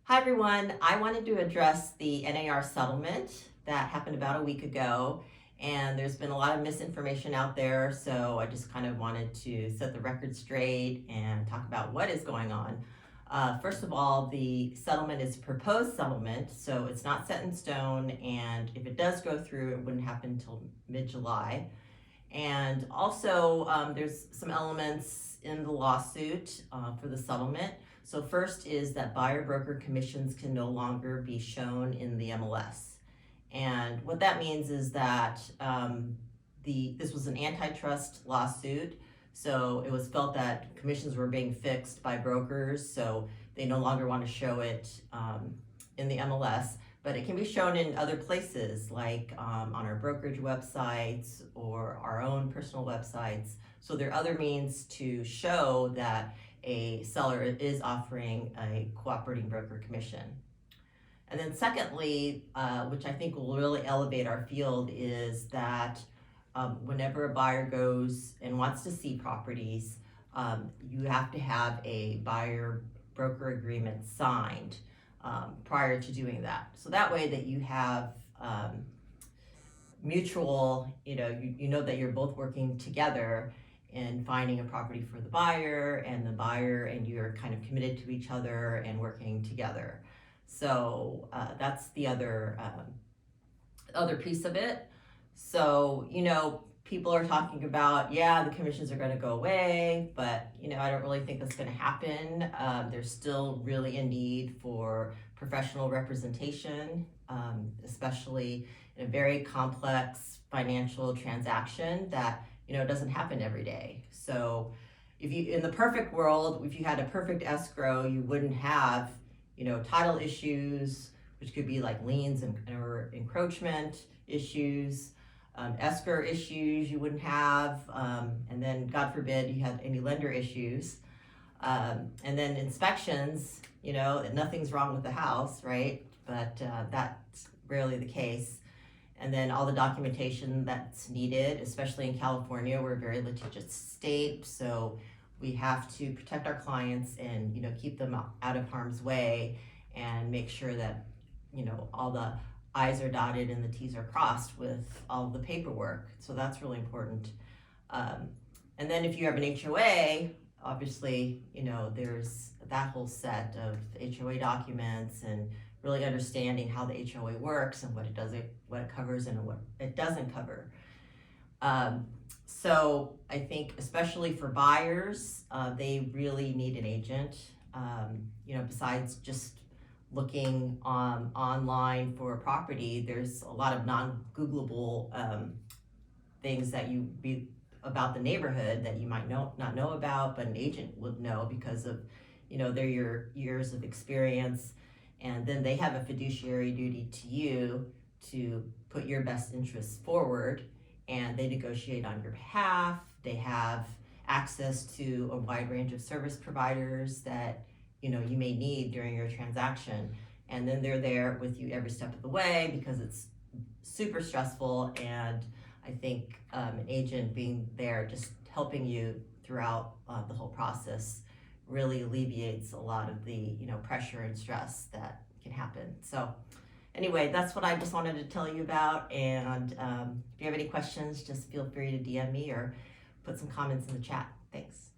Hi everyone, I wanted to address the NAR settlement that happened about a week ago, and there's been a lot of misinformation out there, so I just kind of wanted to set the record straight and talk about what is going on. First of all, the settlement is a proposed settlement, so it's not set in stone, and if it does go through, it wouldn't happen until mid-July. And also, there's some elements in the lawsuit for the settlement. So first is that buyer broker commissions can no longer be shown in the MLS. And what that means is that this was an antitrust lawsuit. So it was felt that commissions were being fixed by brokers, so they no longer want to show it in the MLS. But it can be shown in other places, like on our brokerage websites or our own personal websites. So there are other means to show that a seller is offering a cooperating broker commission. And then secondly, which I think will really elevate our field, is that whenever a buyer goes and wants to see properties, you have to have a buyer broker agreement signed prior to doing that. So that way that you have mutual, you know that you're both working together in finding a property for the buyer, and the buyer and you're kind of committed to each other and working together. So that's the other piece of it. So, people are talking about, yeah, the commissions are going to go away, but I don't really think that's going to happen. There's still really a need for professional representation, especially in a very complex financial transaction that doesn't happen every day. So if you, in the perfect world, if you had a perfect escrow, you wouldn't have title issues, which could be like liens or encroachment issues. Escrow issues you wouldn't have, and then God forbid you had any lender issues, and then inspections, nothing's wrong with the house, right? But that's rarely the case. And then all the documentation that's needed, especially in California, we're a very litigious state, so we have to protect our clients and keep them out of harm's way and make sure that all the I's are dotted and the T's are crossed with all of the paperwork. So that's really important. And then if you have an HOA, obviously, there's that whole set of HOA documents and really understanding how the HOA works and what it covers and what it doesn't cover. So I think especially for buyers, they really need an agent, besides just looking online for a property. There's a lot of non-Googleable things that about the neighborhood that you might not know about, but an agent would know because of their years of experience, and then they have a fiduciary duty to you to put your best interests forward, and they negotiate on your behalf. They have access to a wide range of service providers that you may need during your transaction, and then they're there with you every step of the way because it's super stressful. And I think an agent being there just helping you throughout the whole process really alleviates a lot of the pressure and stress that can happen. So anyway, that's what I just wanted to tell you about, and if you have any questions, just feel free to DM me or put some comments in the chat. Thanks.